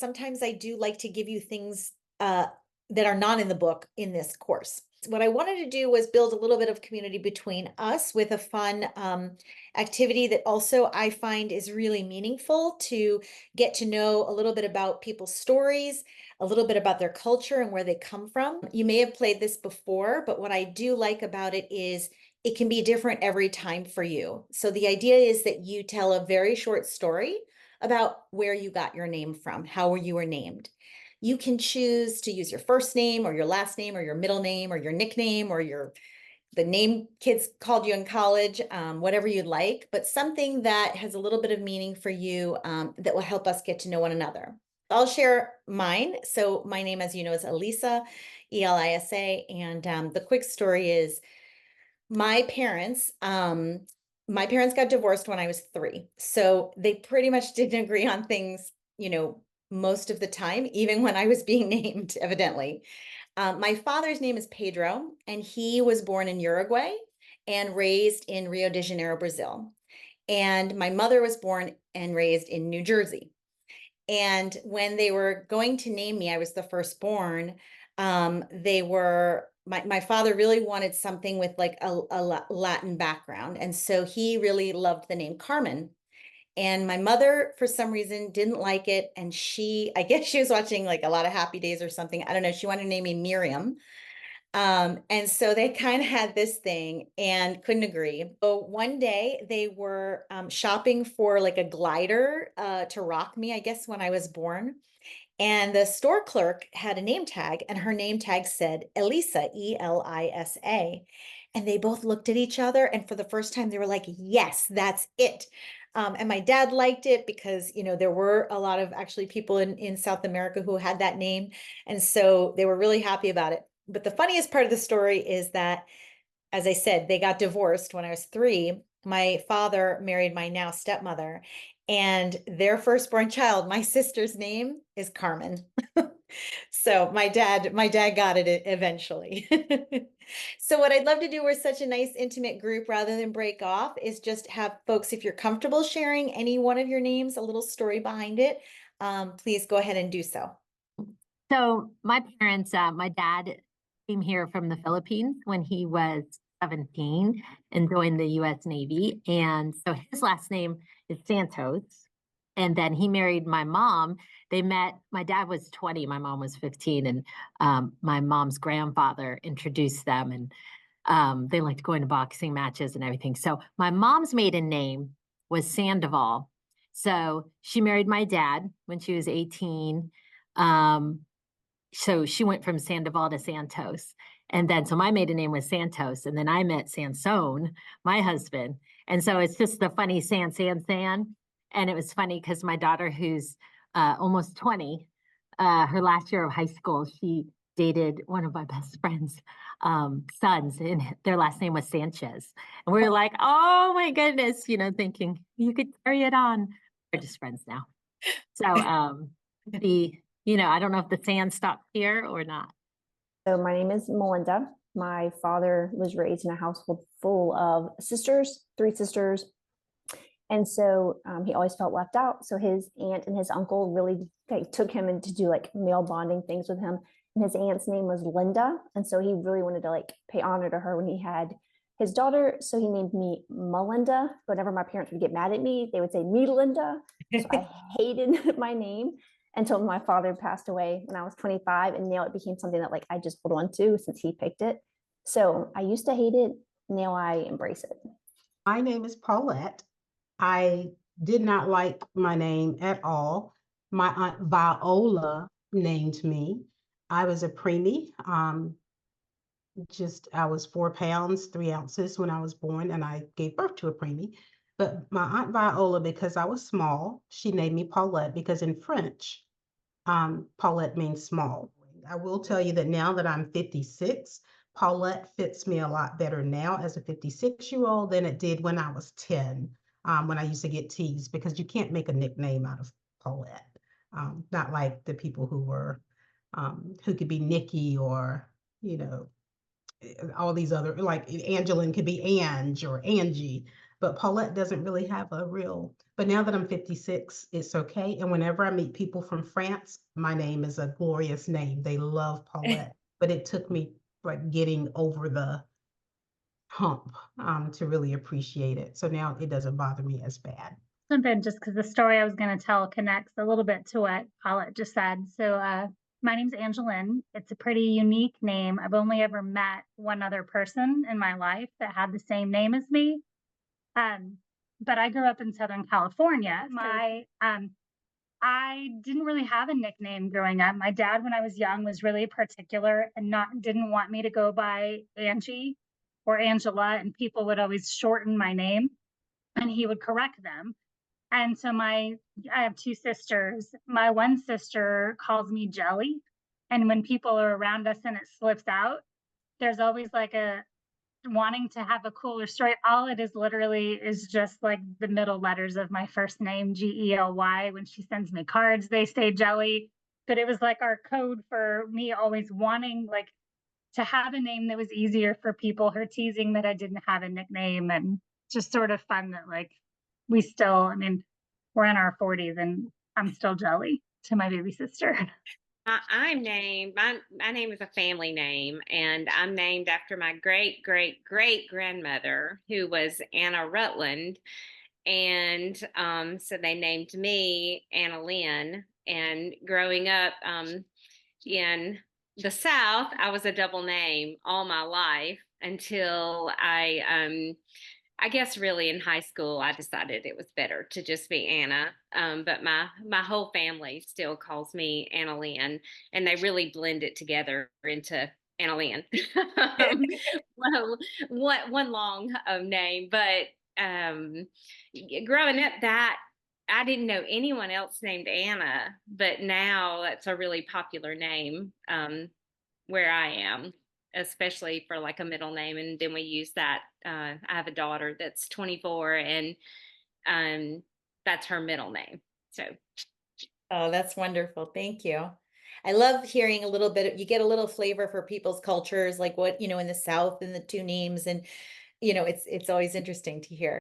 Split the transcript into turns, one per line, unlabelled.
sometimes I do like to give you things that are not in the book in this course. What I wanted to do was build a little bit of community between us with a fun activity that also I find is really meaningful to get to know a little bit about people's stories, a little bit about their culture and where they come from. You may have played this before, but what I do like about it is it can be different every time for you. So the idea is that you tell a very short story about where you got your name from, how you were named. You can choose to use your first name or your last name or your middle name or your nickname or the name kids called you in college, whatever you'd like, but something that has a little bit of meaning for you that will help us get to know one another. I'll share mine. So my name, as you know, is Elisa, Elisa, and the quick story is my parents, my parents got divorced when I was 3. So they pretty much didn't agree on things, most of the time, even when I was being named, evidently. My father's name is Pedro, and he was born in Uruguay and raised in Rio de Janeiro, Brazil. And my mother was born and raised in New Jersey. And when they were going to name me, I was the firstborn. My father really wanted something with like a Latin background. And so he really loved the name Carmen. And my mother, for some reason, didn't like it. And I guess she was watching like a lot of Happy Days or something. I don't know. She wanted to name me Miriam. And so they kind of had this thing and couldn't agree. So one day they were shopping for like a glider to rock me, I guess, when I was born. And the store clerk had a name tag, and her name tag said Elisa, Elisa. And they both looked at each other. And for the first time, they were like, yes, that's it. And my dad liked it because, there were a lot of actually people in South America who had that name. And so they were really happy about it. But the funniest part of the story is that, as I said, they got divorced when I was 3. My father married my now stepmother, and their firstborn child, my sister's name is Carmen. So my dad got it eventually. So what I'd love to do, we're such a nice intimate group, rather than break off, is just have folks, if you're comfortable sharing any one of your names, a little story behind it, please go ahead and do so.
So my parents, my dad came here from the Philippines when he was 17 and joined the US Navy. And so his last name is Santos. And then he married my mom. They met, my dad was 20, my mom was 15. And my mom's grandfather introduced them, and they liked going to boxing matches and everything. So my mom's maiden name was Sandoval. So she married my dad when she was 18. So she went from Sandoval to Santos. And then, so my maiden name was Santos. And then I met Sansone, my husband. And so it's just the funny San. And it was funny because my daughter, who's almost 20, her last year of high school, she dated one of my best friend's sons, and their last name was Sanchez. And we were like, oh my goodness, thinking you could carry it on. We're just friends now. So I don't know if the sand stopped here or not.
So my name is Melinda. My father was raised in a household full of sisters, 3 sisters. And so he always felt left out. So his aunt and his uncle really took him in to do like male bonding things with him. And his aunt's name was Linda. And so he really wanted to like pay honor to her when he had his daughter. So he named me Melinda. Whenever my parents would get mad at me, they would say me Linda. So I hated my name until my father passed away when I was 25. And now it became something that like I just hold on to since he picked it. So I used to hate it. Now I embrace it.
My name is Paulette. I did not like my name at all. My aunt Viola named me. I was a preemie. I was 4 pounds, 3 ounces when I was born, and I gave birth to a preemie. But my aunt Viola, because I was small, she named me Paulette because in French, Paulette means small. I will tell you that now that I'm 56, Paulette fits me a lot better now as a 56-year-old than it did when I was 10. When I used to get teased, because you can't make a nickname out of Paulette. Not like the people who could be Nikki or, all these other, like Angeline could be Ange or Angie, but Paulette doesn't really have a real, but now that I'm 56, it's okay. And whenever I meet people from France, my name is a glorious name. They love Paulette, but it took me like getting over the hump to really appreciate it. So now it doesn't bother me as bad.
Something just because the story I was going to tell connects a little bit to what Paulette just said. So my name's Angeline. It's a pretty unique name. I've only ever met one other person in my life that had the same name as me. But I grew up in Southern California. I didn't really have a nickname growing up. My dad, when I was young, was really particular and didn't want me to go by Angie or Angela, and people would always shorten my name, and he would correct them. And so I have two sisters. My one sister calls me Jelly. And when people are around us and it slips out, there's always like a wanting to have a cooler story. All it is literally is just like the middle letters of my first name, Gely. When she sends me cards, they say Jelly. But it was like our code for me always wanting like to have a name that was easier for people, her teasing that I didn't have a nickname, and just sort of fun that like we still, I mean, we're in our 40s and I'm still Jelly to my baby sister.
I'm named, my name is a family name, and I'm named after my great, great, great grandmother, who was Anna Rutland. And so they named me Anna Lynn. And growing up in the South, I was a double name all my life until I guess really in high school, I decided it was better to just be Anna. But my whole family still calls me Anna Lynn, and they really blend it together into Anna Lynn. Well, one long name, but growing up, that I didn't know anyone else named Anna, but now that's a really popular name where I am, especially for like a middle name. And then we use that. I have a daughter that's 24, and that's her middle name. So.
Oh, that's wonderful. Thank you. I love hearing a little bit, you get a little flavor for people's cultures, like what, in the South and the two names, and, it's always interesting to hear.